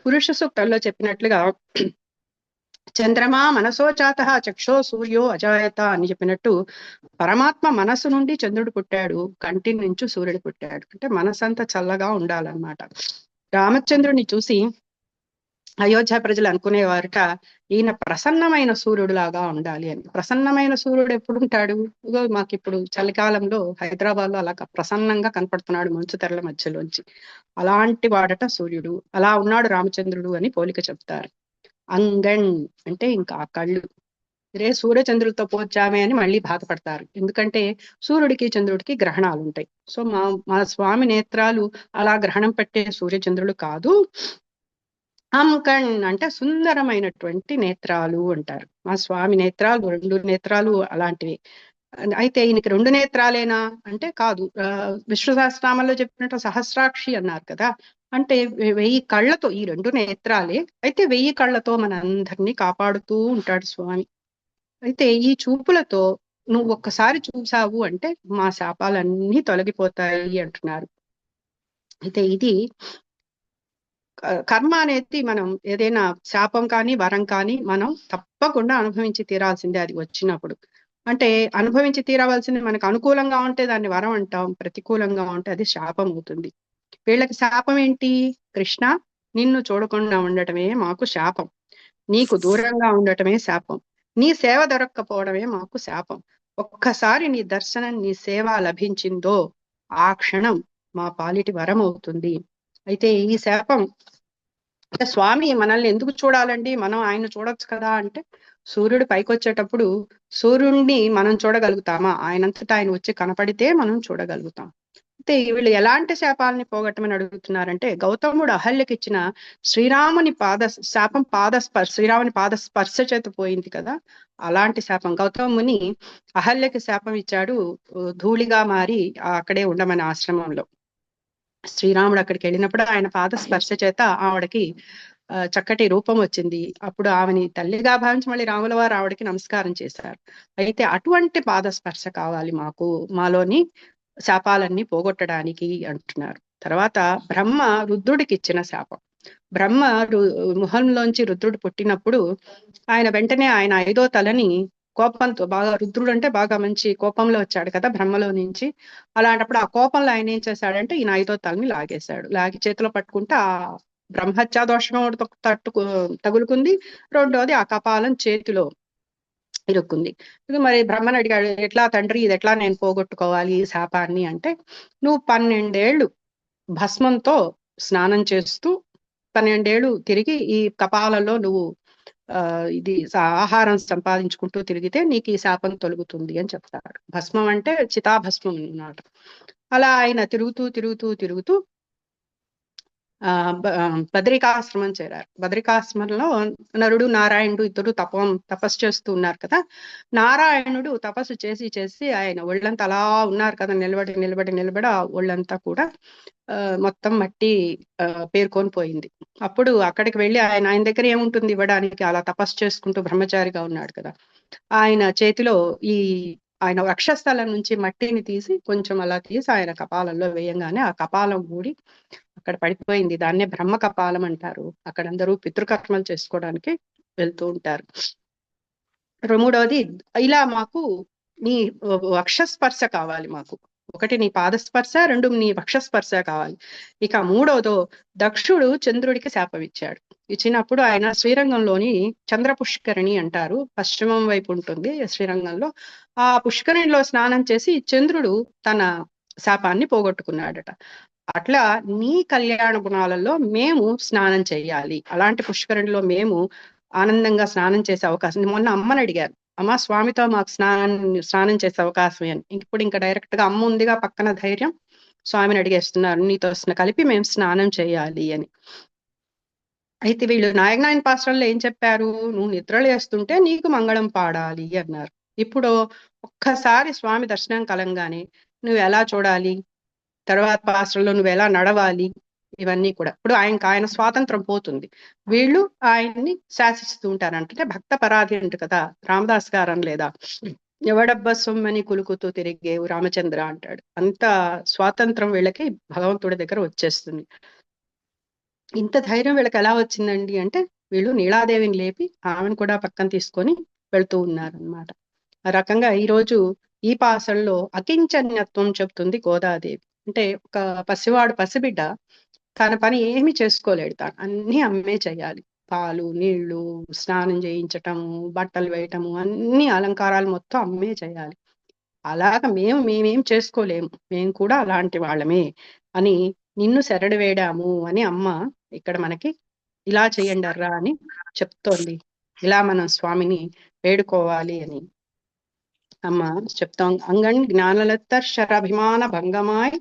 పురుష సూక్తంలో చెప్పినట్లుగా చంద్రమా మనసోచాత చక్షో సూర్యో అజాయత అని చెప్పినట్టు పరమాత్మ మనసు నుండి చంద్రుడు పుట్టాడు, కంటి నుంచి సూర్యుడు పుట్టాడు, అంటే మనసంతా చల్లగా ఉండాలన్నమాట. రామచంద్రుడిని చూసి అయోధ్య ప్రజలు అనుకునేవారట, ఈయన ప్రసన్నమైన సూర్యుడు లాగా ఉండాలి అని. ప్రసన్నమైన సూర్యుడు ఎప్పుడు ఉంటాడు, మాకు ఇప్పుడు చలికాలంలో హైదరాబాద్ లో అలా ప్రసన్నంగా కనపడుతున్నాడు మంచు తెరల మధ్యలోంచి, అలాంటి వాడట సూర్యుడు, అలా ఉన్నాడు రామచంద్రుడు అని పోలిక చెప్తారు. అంగణ్ అంటే ఇంకా కళ్ళు, రే సూర్యచంద్రులతో పోల్చామే అని మళ్ళీ బాధపడతారు, ఎందుకంటే సూర్యుడికి చంద్రుడికి గ్రహణాలు ఉంటాయి. సో మా స్వామి నేత్రాలు అలా గ్రహణం పెట్టే సూర్యచంద్రులు కాదు, అంకణ్ అంటే సుందరమైనటువంటి నేత్రాలు అంటారు. మా స్వామి నేత్రాలు 2 నేత్రాలు అలాంటివి. అయితే ఈయనకి 2 నేత్రాలేనా అంటే కాదు. విష్ణు సహస్రనామంలో చెప్పినట్టు సహస్రాక్షి అన్నారు కదా. అంటే 1000 కళ్ళతో ఈ 2 నేత్రాలే. అయితే 1000 కళ్ళతో మనందరినీ కాపాడుతూ ఉంటాడు స్వామి. అయితే ఈ చూపులతో నువ్వు ఒక్కసారి చూసావు అంటే మా శాపాలన్నీ తొలగిపోతాయి అంటున్నారు. అయితే ఇది కర్మ అనేది మనం ఏదైనా శాపం కానీ వరం కానీ మనం తప్పకుండా అనుభవించి తీరాల్సిందే అది వచ్చినప్పుడు. అంటే అనుభవించి తీరవలసింది మనకు అనుకూలంగా ఉంటే దాన్ని వరం అంటాం, ప్రతికూలంగా ఉంటే అది శాపం అవుతుంది. వీళ్ళకి శాపం ఏంటి? కృష్ణ, నిన్ను చూడకుండా ఉండటమే మాకు శాపం, నీకు దూరంగా ఉండటమే శాపం, నీ సేవ దొరక్కపోవడమే మాకు శాపం. ఒక్కసారి నీ దర్శనం నీ సేవ లభించిందో ఆ క్షణం మా పాలిటి వరం అవుతుంది. అయితే ఈ శాపం అంటే స్వామి మనల్ని ఎందుకు చూడాలండి, మనం ఆయన చూడొచ్చు కదా అంటే, సూర్యుడు పైకి వచ్చేటప్పుడు సూర్యుడిని మనం చూడగలుగుతామా? ఆయనంతటా ఆయన వచ్చి కనపడితే మనం చూడగలుగుతాం. అయితే వీళ్ళు ఎలాంటి శాపాలని పోగొట్టమని అడుగుతున్నారంటే, గౌతముడు అహల్యకి ఇచ్చిన శ్రీరాముని శాపం శ్రీరాముని పాద స్పర్శ చేత పోయింది కదా. అలాంటి శాపం గౌతముని అహల్యకి శాపం ఇచ్చాడు, ధూళిగా మారి అక్కడే ఉండమని ఆశ్రమంలో. శ్రీరాముడు అక్కడికి వెళ్ళినప్పుడు ఆయన పాద స్పర్శ చేత ఆవిడకి చక్కటి రూపం వచ్చింది. అప్పుడు ఆమెని తల్లిగా భావించి మళ్ళీ రాముల వారు ఆవిడకి నమస్కారం చేశారు. అయితే అటువంటి పాద స్పర్శ కావాలి మాకు, మాలోని శాపాలన్నీ పోగొట్టడానికి అంటున్నారు. తర్వాత బ్రహ్మ రుద్రుడికి ఇచ్చిన శాపం. బ్రహ్మ ముఖంలోంచి రుద్రుడు పుట్టినప్పుడు ఆయన వెంటనే ఆయన 5వ తలని కోపంతో, బాగా రుద్రుడు అంటే బాగా మంచి కోపంలో వచ్చాడు కదా బ్రహ్మలో నుంచి. అలాంటప్పుడు ఆ కోపంలో ఆయన ఏం చేశాడంటే ఈయన 5వ తలని లాగేశాడు. లాగి చేతిలో పట్టుకుంటే ఆ బ్రహ్మహత్యా దోషం తగులుకుంది. రెండోది ఆ కపాలం చేతిలో ఇరుక్కుంది. మరి బ్రహ్మని అడిగాడు, ఎట్లా తండ్రి ఇది ఎట్లా నేను పోగొట్టుకోవాలి ఈ శాపాన్ని అంటే, నువ్వు 12 ఏళ్ళు భస్మంతో స్నానం చేస్తూ 12 ఏళ్ళు తిరిగి ఈ కపాలలో నువ్వు ఇది ఆహారం సంపాదించుకుంటూ తిరిగితే నీకు ఈ శాపం తొలుగుతుంది అని చెప్తాడు. భస్మం అంటే చితాభస్మం అన్నమాట. అలా ఆయన తిరుగుతూ తిరుగుతూ తిరుగుతూ బద్రికాశ్రమం చేరారు. బద్రికాశ్రమంలో నరుడు నారాయణుడు ఇద్దరు తపస్సు చేస్తూ ఉన్నారు కదా. నారాయణుడు తపస్సు చేసి చేసి ఆయన ఒళ్ళంతా అలా ఉన్నారు కదా, నిలబడి నిలబడి నిలబడి ఆ ఒళ్ళంతా కూడా మొత్తం మట్టి పేరుకొని పోయింది. అప్పుడు అక్కడికి వెళ్ళి ఆయన దగ్గర ఏముంటుంది ఇవ్వడానికి, అలా తపస్సు చేసుకుంటూ బ్రహ్మచారిగా ఉన్నాడు కదా. ఆయన చేతిలో ఆయన వక్షస్థలం నుంచి మట్టిని తీసి కొంచెం అలా తీసి ఆయన కపాలంలో వేయంగానే ఆ కపాలం ఊడి అక్కడ పడిపోయింది. దాన్నే బ్రహ్మ కపాలం అంటారు. అక్కడ అందరూ పితృకర్మలు చేసుకోవడానికి వెళ్తూ ఉంటారు. మూడవది, ఇలా మాకు నీ వక్షస్పర్శ కావాలి మాకు. ఒకటి నీ పాదస్పర్శ, 2 నీ వక్షస్పర్శ కావాలి. ఇక మూడవదో, దక్షుడు చంద్రుడికి శాపం ఇచ్చాడు. ఇచ్చినప్పుడు ఆయన శ్రీరంగంలోని చంద్ర పుష్కరిణి అంటారు, పశ్చిమం వైపు ఉంటుంది శ్రీరంగంలో. ఆ పుష్కరిణిలో స్నానం చేసి చంద్రుడు తన శాపాన్ని పోగొట్టుకున్నాడట. అట్లా నీ కళ్యాణ గుణాలలో మేము స్నానం చేయాలి, అలాంటి పుష్కరిణిలో మేము ఆనందంగా స్నానం చేసే అవకాశం. మొన్న అమ్మని అడిగారు, అమ్మ స్వామితో మాకు స్నానం చేసే అవకాశం అని. ఇప్పుడు ఇంకా డైరెక్ట్ గా అమ్మ ఉందిగా పక్కన, ధైర్యం, స్వామిని అడిగేస్తున్నారు నీతో కలిపి మేము స్నానం చేయాలి అని. అయితే వీళ్ళు నాయకనాయన పాత్రల్లో ఏం చెప్పారు, నువ్వు నిద్రలు వేస్తుంటే నీకు మంగళం పాడాలి అన్నారు. ఇప్పుడు ఒక్కసారి స్వామి దర్శనం కలంగానే నువ్వు ఎలా చూడాలి, తర్వాత పాత్రలో నువ్వు ఎలా నడవాలి, ఇవన్నీ కూడా ఇప్పుడు ఆయన స్వాతంత్రం పోతుంది. వీళ్ళు ఆయన్ని శాసిస్తూ ఉంటారు. అంటే భక్త పరాధి అంట కదా రామదాస్ గారు అనలేదా, ఎవడబ్బ సొమ్మని కులుకుతూ తిరిగేవు రామచంద్ర అంటాడు. అంత స్వాతంత్రం వీళ్ళకి భగవంతుడి దగ్గర వచ్చేస్తుంది. ఇంత ధైర్యం వీళ్ళకి ఎలా వచ్చిందండి అంటే, వీళ్ళు నీలాదేవిని లేపి ఆమెను కూడా పక్కన తీసుకొని వెళ్తూ ఉన్నారనమాట. ఆ రకంగా ఈరోజు ఈ పాసల్లో అకించన్యత్వం చెప్తుంది గోదాదేవి. అంటే ఒక పసిబిడ్డ తన పని ఏమి చేసుకోలేడు, తాను అన్ని అమ్మే చేయాలి. పాలు నీళ్లు, స్నానం చేయించటము, బట్టలు వేయటము, అన్ని అలంకారాలు మొత్తం అమ్మే చేయాలి. అలాగ మేమేం చేసుకోలేము, మేము కూడా అలాంటి వాళ్ళమే అని నిన్ను శరణు వేడాము అని అమ్మ ఇక్కడ మనకి ఇలా చేయండి అర్రా అని చెప్తోంది. ఇలా మనం స్వామిని వేడుకోవాలి అని అమ్మ చెప్తాం. అంగన్ జ్ఞానలత్తర్ శరాభిమాన భంగమాయ్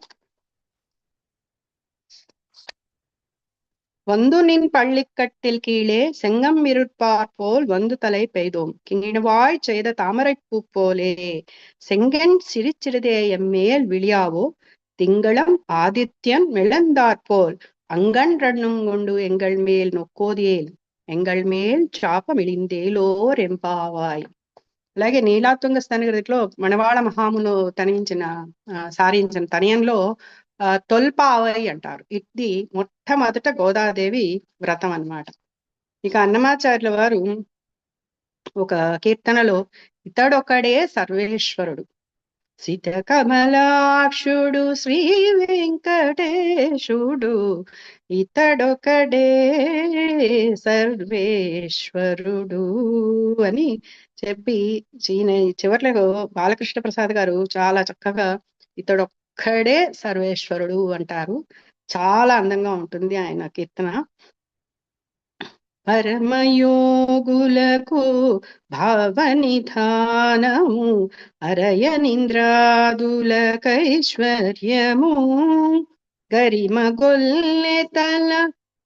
வந்து நின் பள்ளிக்கட்டில் கீழே செங்கம் இருட்பார் போல் வந்து தலை பெய்தோம் கிணிவாய் செய்த தாமரைப் பூ போலே செங்கன் சிரிச்சிறுதே எம்மேல் விழியாவோ திங்களம் ஆதித்யன் மிளந்தாற்போல் அங்கண் ரண்ணும் கொண்டு எங்கள் மேல் నొక్కోదేల్ ఎంగళ్ మేల్ చాపమిళిందేలోర్ ఎంపావాయ్. అలాగే నీలాతుంగ స్తనగిరిలో మణవాళ మహామును సారించిన తనయంలో తొల్పావై అంటారు. ఇది మొట్టమొదట గోదాదేవి వ్రతం అన్నమాట. ఇక అన్నమాచార్యుల వారు ఒక కీర్తనలో ఇతడొకడే సర్వేశ్వరుడు, సితకమలాక్షుడు శ్రీ వెంకటేశుడు, ఇతడొకడే సర్వేశ్వరుడు అని చెప్పి చివర్లో బాలకృష్ణ ప్రసాద్ గారు చాలా చక్కగా ఇతడొక్కడే సర్వేశ్వరుడు అంటారు. చాలా అందంగా ఉంటుంది ఆయన కీర్తన. పరమయోగులకు భావనిధానము అరయనింద్రాదులకైశ్వర్యము గరిమగొల్లెతల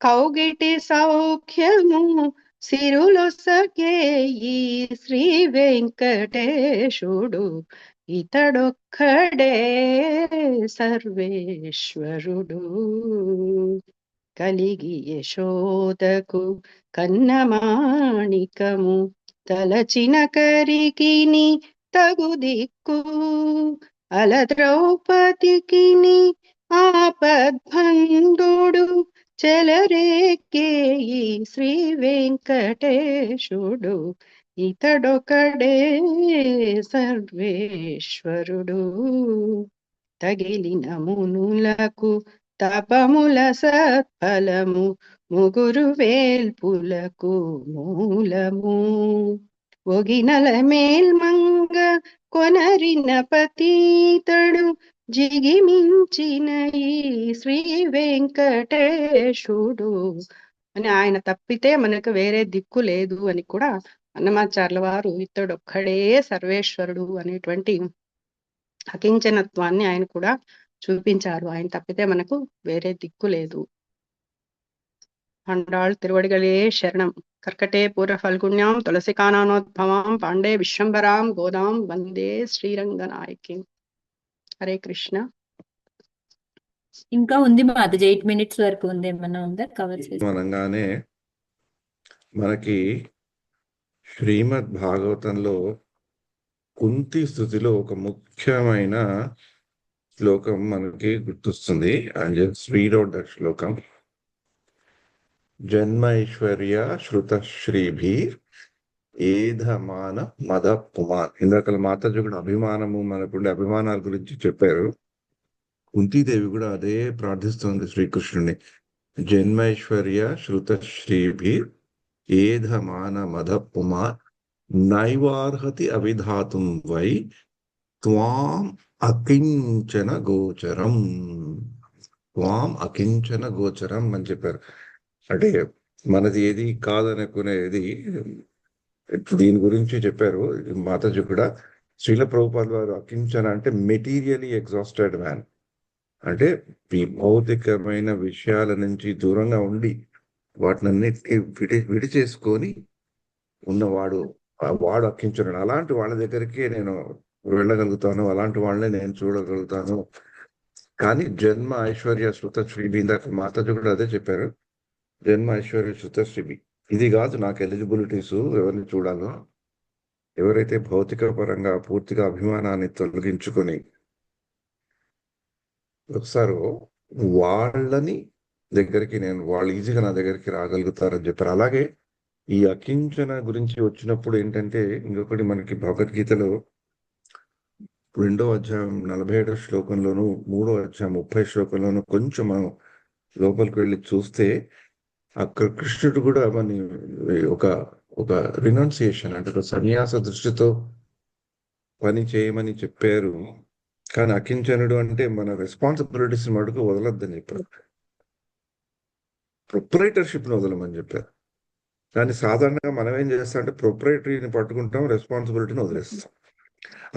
కౌగిటి సౌఖ్యము సిరులొసగే ఈ శ్రీ వెంకటేశుడు, ఇతడొక్కడే సర్వేశ్వరుడు. కలిగి యశోదకు కన్నమాణికము తలచిన కరికిని తగు దిక్కు అల ద్రౌపదికిని ఆపద్బంధుడు చెలరేకే ఈ శ్రీ వెంకటేశుడు, ఇతడొకడే సర్వేశ్వరుడు. తగిలిన మునులకు తపముల సత్ఫలము ముగురు వేల్పులకు మూలము ఒగినల మేల్మంగ కొనరిన పతీతడు జిగిమించిన ఈ శ్రీ వెంకటేశుడు అని ఆయన తప్పితే మనకు వేరే దిక్కు లేదు అని కూడా అన్నమాచార్యుల వారు ఇతడొక్కడే సర్వేశ్వరుడు అనేటువంటి అకించనత్వాన్ని ఆయన కూడా చూపించారు. ఆయన తప్పితే మనకు వేరే దిక్కు లేదు. ఆండాళ్ తిరువడిగలే శరణం. కర్కటే పూర్వ ఫల్గుణ్యాం తులసికానానోద్భవాం పాండే విశ్వంబరాం గోదాం వందే శ్రీరంగనాయకి. హరే కృష్ణ. ఇంకా ఉంది మాతాజీ, 8 minutes వరకు ఉంది. ఏమన్నా ఉందా కవర్ చేసి? అనగానే మనకి శ్రీమద్ భాగవతంలో కుంతి స్థుతిలో ఒక ముఖ్యమైన శ్లోకం మనకి గుర్తొస్తుంది. And just read out that శ్లోకం. జన్మైశ్వర్య శృతశ్రీభి ఏధమాన మద పుమాన్. ఇందాక మాతాజీ కూడా అభిమానము, మనకుండే అభిమానాల గురించి చెప్పారు. కుంతీదేవి కూడా అదే ప్రార్థిస్తుంది శ్రీకృష్ణుని. జన్మైశ్వర్య శృతశ్రీభి ఏధమాన మద పుమాన్ నైవార్హతి అవిధాతుం వై త్వాం అకించన గోచరం. త్వాం అకించన గోచరం అని చెప్పారు. అంటే మనది ఏది కాదనుకునేది దీని గురించి చెప్పారు మాతాజీ కూడా. శ్రీల ప్రభుపాద వారు అకించన అంటే మెటీరియలీ ఎగ్జాస్టెడ్ మ్యాన్, అంటే ఈ భౌతికమైన విషయాల నుంచి దూరంగా ఉండి వాటినన్నిటినీ విడిచేసుకొని ఉన్నవాడు వాడు అక్కించున్నాడు. అలాంటి వాళ్ళ దగ్గరికి నేను వెళ్ళగలుగుతాను, అలాంటి వాళ్ళని నేను చూడగలుగుతాను. కానీ జన్మ ఐశ్వర్య శృతశ్రీభి, ఇందాక మాతాజీ కూడా అదే చెప్పారు. జన్మ ఐశ్వర్య శృతశ్రీభి ఇది కాదు నాకు ఎలిజిబిలిటీస్. ఎవరిని చూడాలో, ఎవరైతే భౌతిక పరంగా పూర్తిగా అభిమానాన్ని తొలగించుకొని వస్తారో వాళ్ళని దగ్గరికి వాళ్ళు ఈజీగా నా దగ్గరికి రాగలుగుతారని చెప్పారు. అలాగే ఈ అకించన గురించి వచ్చినప్పుడు ఏంటంటే, ఇంకొకటి మనకి భగవద్గీతలో 2వ అధ్యాయం 47వ శ్లోకంలోను 3వ అధ్యాయం 30 శ్లోకంలోను కొంచెం మనం లోపలికి వెళ్ళి చూస్తే అక్కడ కృష్ణుడు కూడా మన ఒక రినౌన్సియేషన్ అంటే ఒక సన్యాస దృష్టితో పని చేయమని చెప్పారు. కానీ అకించనుడు అంటే మన రెస్పాన్సిబిలిటీస్ మటుకు వదలొద్దని చెప్పారు, ప్రొప్రైటర్షిప్ని వదలమని చెప్పారు. కానీ సాధారణంగా మనం ఏం చేస్తాం అంటే ప్రొప్రైటరీని పట్టుకుంటాం, రెస్పాన్సిబిలిటీని వదిలేస్తాం.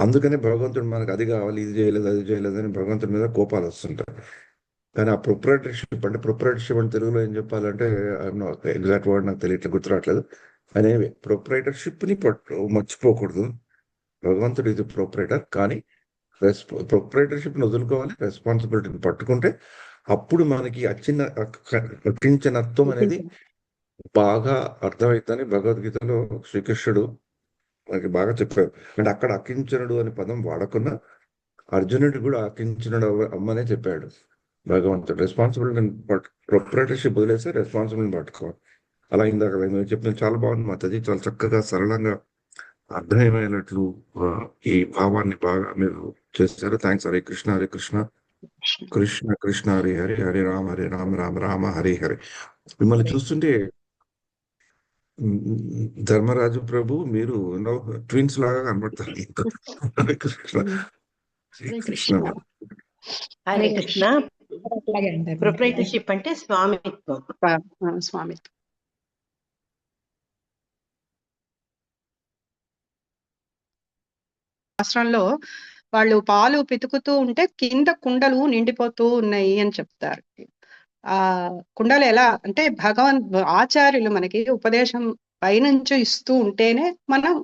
అందుకని భగవంతుడు మనకు అది కావాలి, ఇది చేయలేదు, అది చేయలేదు అని భగవంతుడి మీద కోపాలు వస్తుంటాయి. కానీ ఆ ప్రొప్రైటర్షిప్ అంటే ప్రొప్రైటర్షిప్ అంటే తెలుగులో ఏం చెప్పాలంటే ఎగ్జాక్ట్ వర్డ్ నాకు తెలియట్లేదు, గుర్తురావట్లేదు. అనేవి ప్రొప్రైటర్షిప్ ని మర్చిపోకూడదు. భగవంతుడు ఇది ప్రొప్రైటర్, కానీ ప్రొప్రైటర్షిప్ ని వదులుకోవాలి, రెస్పాన్సిబిలిటీని పట్టుకుంటే అప్పుడు మనకి అకించనత్వం అనేది బాగా అర్థమవుతుందని భగవద్గీతలో శ్రీకృష్ణుడు మనకి బాగా చెప్పారు. అంటే అక్కడ అకించనుడు అనే పదం వాడకుండా అర్జునుడు కూడా అకించనుడు అమ్మనే చెప్పాడు భగవంతుడు. రెస్పాన్సిబిలిటీ ప్రొప్రైటర్షిప్ వదిలేస్తే రెస్పాన్సిబిలిటీ పట్టుకోవాలి. అలా ఇందాక మీరు చెప్పిన చాలా బాగుంది మాతాజీ, చాలా చక్కగా సరళంగా అర్థమయ్యేటట్లు ఈ భావాన్ని బాగా మీరు చేశారు. థ్యాంక్స్. హరే కృష్ణ హరే కృష్ణ కృష్ణ కృష్ణ హరి హరి, హరే రామ రామ రామ హరి హరి. మిమ్మల్ని చూస్తుంటే ధర్మరాజు ప్రభు మీరు ట్విన్స్ లాగా కనబడతారు. హరే కృష్ణ హరే కృష్ణ. కృష్ణ. హరే కృష్ణ. అట్లాగే అంటారు. ప్రొప్రైటర్షిప్ అంటే స్వామిత్వం. స్వామిత్వం. శాస్త్రంలో వాళ్ళు పాలు పితుకుతూ ఉంటే కింద కుండలు నిండిపోతూ ఉన్నాయి అని చెప్తారు. ఆ కుండలు ఎలా అంటే ఆచార్యులు మనకి ఉపదేశం పైనుంచి ఇస్తూ ఉంటేనే మనం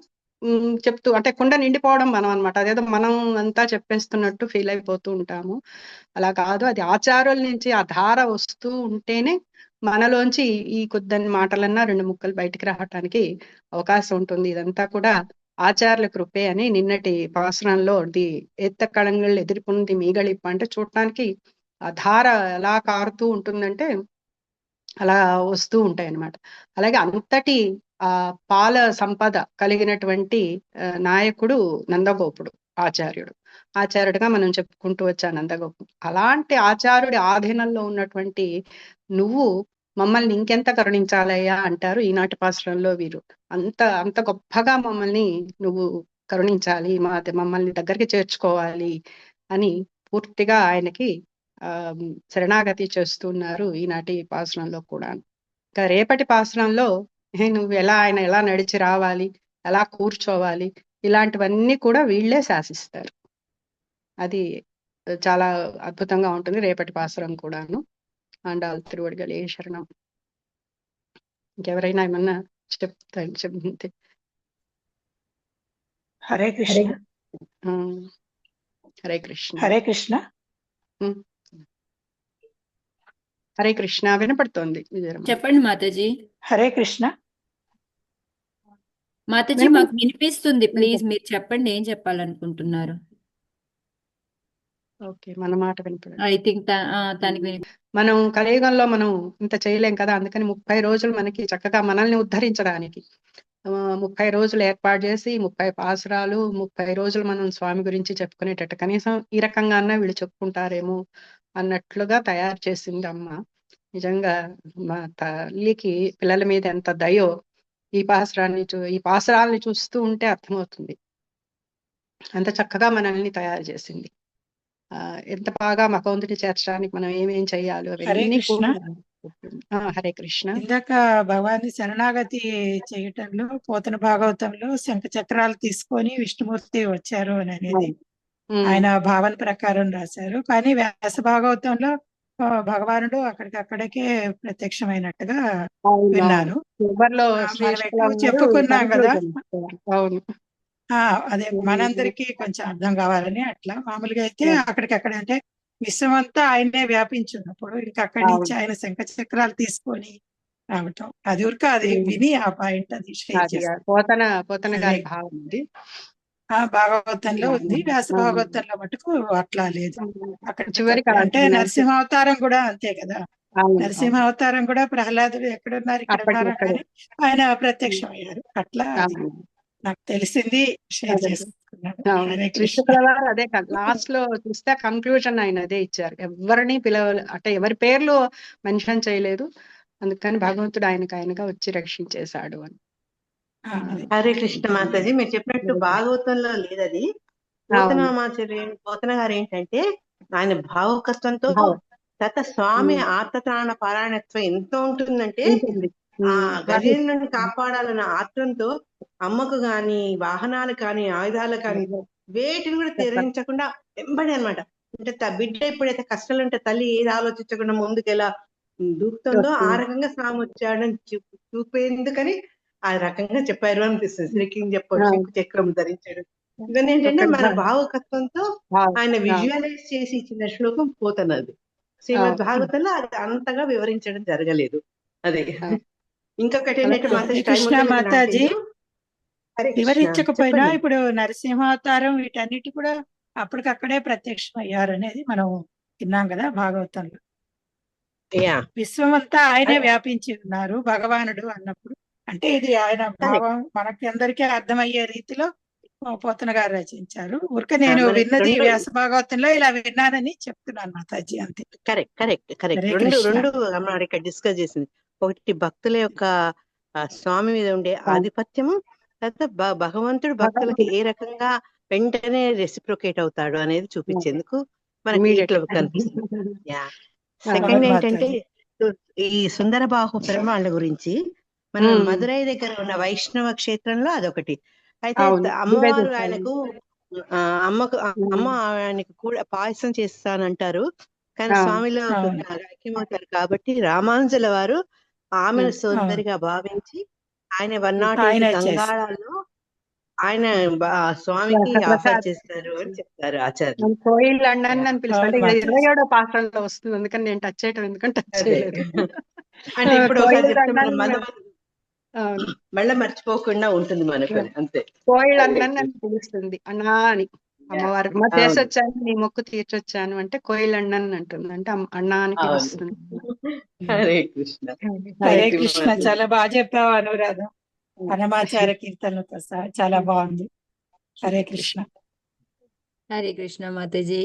చెప్తూ, అంటే కుండ నిండిపోవడం మనం అన్నమాట. అదేదో మనం అంతా చెప్పేస్తున్నట్టు ఫీల్ అయిపోతూ ఉంటాము. అలా కాదు, అది ఆచార్యుల నుంచి ఆ ధార వస్తూ ఉంటేనే మనలోంచి ఈ కొద్దని మాటలన్నా రెండు ముక్కలు బయటికి రావటానికి అవకాశం ఉంటుంది. ఇదంతా కూడా ఆచార్యుల కృపే అని నిన్నటి పాసనంలో ఏత్త కళంగళ్ళు ఎదిరిపుంది మీగళిప్ప అంటే చూడటానికి ఆ ధార ఎలా కారుతూ ఉంటుందంటే అలా వస్తూ ఉంటాయి అన్నమాట. అలాగే అంతటి ఆ పాల సంపద కలిగినటువంటి నాయకుడు నందగోపుడు ఆచార్యుడుగా మనం చెప్పుకుంటూ వచ్చా నందగోపుడు. అలాంటి ఆచార్యుడి ఆధీనంలో ఉన్నటువంటి నువ్వు మమ్మల్ని ఇంకెంత కరుణించాలయ్యా అంటారు ఈనాటి పాశ్రంలో వీరు. అంత గొప్పగా మమ్మల్ని నువ్వు కరుణించాలి, మమ్మల్ని దగ్గరికి చేర్చుకోవాలి అని పూర్తిగా ఆయనకి శరణాగతి చేస్తున్నారు ఈనాటి పాశ్రంలో కూడా. ఇంకా రేపటి పాశ్రంలో ఆయన ఎలా నడిచి రావాలి, ఎలా కూర్చోవాలి, ఇలాంటివన్నీ కూడా వీళ్ళే శాసిస్తారు. అది చాలా అద్భుతంగా ఉంటుంది రేపటి పాసురం కూడాను. ఆండాల్ తిరువడిగలే శరణం. ఇంకెవరైనా ఏమన్నా చెప్తే. హరే కృష్ణ. హరే కృష్ణ. హరే కృష్ణ. హరే కృష్ణ. వినపడుతోంది. చెప్పండి మాతాజీ. హరే కృష్ణ. మాతాజీ మాకు వినిపిస్తుంది, ప్లీజ్ మీరు చెప్పండి ఏం చెప్పాలనుకుంటున్నారు. ఓకే, మన మాట వినపడండి. ఐ థింక్ తనకి మనం కలియుగంలో మనం ఇంత చేయలేం కదా, అందుకని 30 రోజులు మనకి చక్కగా మనల్ని ఉద్ధరించడానికి 30 రోజులు ఏర్పాటు చేసి 30 పాసురాలు 30 రోజులు మనం స్వామి గురించి చెప్పుకునేటట్టు కనీసం ఈ రకంగా అన్నా వీళ్ళు చెప్పుకుంటారేమో అన్నట్లుగా తయారు చేసింది అమ్మ. నిజంగా మా తల్లికి పిల్లల మీద ఎంత దయో ఈ పాసురాల్ని చూస్తూ ఉంటే అర్థమవుతుంది. అంత చక్కగా మనల్ని తయారు చేసింది. ఎంత బాగా మకౌందుని చేర్చడానికి మనం ఏమేం చెయ్యాలో అవన్నీ కూడా. హరే కృష్ణ. ఇందాక భగవాన్ని శరణాగతి చేయటంలో పోతన భాగవతంలో శంఖ చక్రాలు తీసుకొని విష్ణుమూర్తి వచ్చారు అని అనేది ఆయన భావన ప్రకారం రాశారు. కానీ వ్యాస భాగవతంలో భగవానుడు అక్కడికక్కడికే ప్రత్యక్షమైనట్టుగా విన్నాను. చెప్పుకున్నాం కదా. అవును, అదే మనందరికీ కొంచెం అర్థం కావాలని అట్లా. మామూలుగా అయితే అక్కడికక్కడ అంటే విశ్వమంతా ఆయనే వ్యాపించున్నప్పుడు ఇంకా అక్కడి నుంచి ఆయన శంఖ చక్రాలు తీసుకొని రావటం, అది ఊరిక అది విని ఆ పాయింట్ అది పోతన గారి భావం ఉంది. భాగవతంలో ఉంది, వ్యాస భాగవతంలో మటుకు అట్లా లేదు. అక్కడ చివరికి అంటే నరసింహావతారం కూడా అంతే కదా. నరసింహావతారం కూడా ప్రహ్లాదుడు ఎక్కడున్నారు ఇక్కడ ఉన్నారు కానీ ఆయన ప్రత్యక్షం అయ్యారు. అట్లా నాకు తెలిసింది షేర్ చేసుకున్నాను. అదే లాస్ట్ లో చూస్తే కన్క్లూజన్ ఆయన అదే ఇచ్చారు. ఎవరిని అంటే ఎవరి పేర్లు మెన్షన్ చేయలేదు, అందుకని భగవంతుడు ఆయనగా వచ్చి రక్షించేశాడు అని. హరే కృష్ణ మాతాజీ, మీరు చెప్పినట్టు భాగవతంలో లేదది. పోతన గారు ఏంటంటే ఆయన భావకత్వంతో స్వామి ఆత్మత్రాణ పారాయణత్వం ఎంత ఉంటుందంటే ఆ గజేంద్రుని కాపాడాలన్న ఆత్రంతో అమ్మకు గాని వాహనాలు కాని ఆయుధాలు కాని వేటిని కూడా తెరించకుండా వెంబడి అనమాట అంటే బిడ్డ ఎప్పుడైతే కష్టాలు ఉంటే తల్లి ఏది ఆలోచించకుండా ముందుకు ఎలా దూకుతుందో ఆ రకంగా స్వామి వచ్చాడని చూపేందుకని ఆ రకంగా చెప్పారు అనిపిస్తుంది. శ్రీకింగ్ చెప్పాడు, శంకు చక్రం ధరించాడు. ఇవన్నీ ఏంటంటే మన భావకత్వంతో ఆయన విజువలైజ్ చేసి ఇచ్చిన శ్లోకం పోతున్నది. శ్రీమద్ భాగవతంలో అది అంతగా వివరించడం జరగలేదు. అదే ఇంకొకటి ఏంటంటే కృష్ణ మాతాజీ వివరించకపోయినా చెప్పండి. ఇప్పుడు నరసింహావతారం వీటన్నిటి కూడా అప్పటికక్కడే ప్రత్యక్షం అయ్యారు అనేది మనం విన్నాం కదా భాగవతంలో. యా విశ్వం అంతా ఆయనే వ్యాపించి ఉన్నారు భగవానుడు అన్నప్పుడు. అంటే ఇది ఆయన భావం మనకి అందరికీ అర్థమయ్యే రీతిలో పోతన గారు రచించారు. ఊరికే నేను మనకి విన్నది రెండు- వ్యాస భాగవతంలో ఇలా విన్నానని చెప్తున్నాను మాతాజీ, అంతే. Correct correct correct. హరే రెండు కృష్ణ. రెండు మనం ఇక్కడ డిస్కస్ చేసింది. ఒకటి భక్తుల యొక్క స్వామి మీద ఉండే ఆధిపత్యము, తర్వాత భగవంతుడు భక్తులకి ఏ రకంగా వెంటనే రెసిప్రొకేట్ అవుతాడు అనేది చూపించేందుకు మనకి ఇట్లా కనిపిస్తుంది. యా సెకండ్ ఏంటంటే ఈ సుందర బాహు పెరుమాళ్ళ గురించి మన మదురై దగ్గర ఉన్న వైష్ణవ క్షేత్రంలో అదొకటి. అయితే అమ్మవారు ఆయనకు అమ్మ ఆయనకు కూడా పాయసం చేస్తానంటారు, కానీ స్వామిలో ఐక్యమవుతారు కాబట్టి రామానుజుల వారు ఆమెను సోదరిగా భావించి ఆయన 108 గంగాళాల్లో ఆయన స్వామికి ఆఫర్ చేస్తారు అని చెప్తారు ఆచార్యులు. కోయిల్ అన్నాన్ని అని పిలుస్తారు. 27వ పాత్రలో వస్తుంది, అందుకని నేను టచ్ చేయటం ఎందుకంటే టచ్ చేయలేదు. అంటే ఇప్పుడు మళ్ళీ మర్చిపోకుండా ఉంటుంది మనకు, అంతే. కోయిల్ అన్నాన్ని అని పిలుస్తుంది, అన్నా అని అమ్మవారు మా చేసొచ్చాను నీ మొక్కు తీర్చొచ్చాను అంటే కోయిల్ అన్నాన్ని అంటుంది, అంటే అన్నా అని పిలుస్తుంది. హరే కృష్ణ. హరే కృష్ణ. చాలా బాగా చెప్పావు అనురాధ. అన్నమాచార కీర్తనలతో సహా చాలా బాగుంది. హరే కృష్ణ. హరే కృష్ణ మాతాజీ.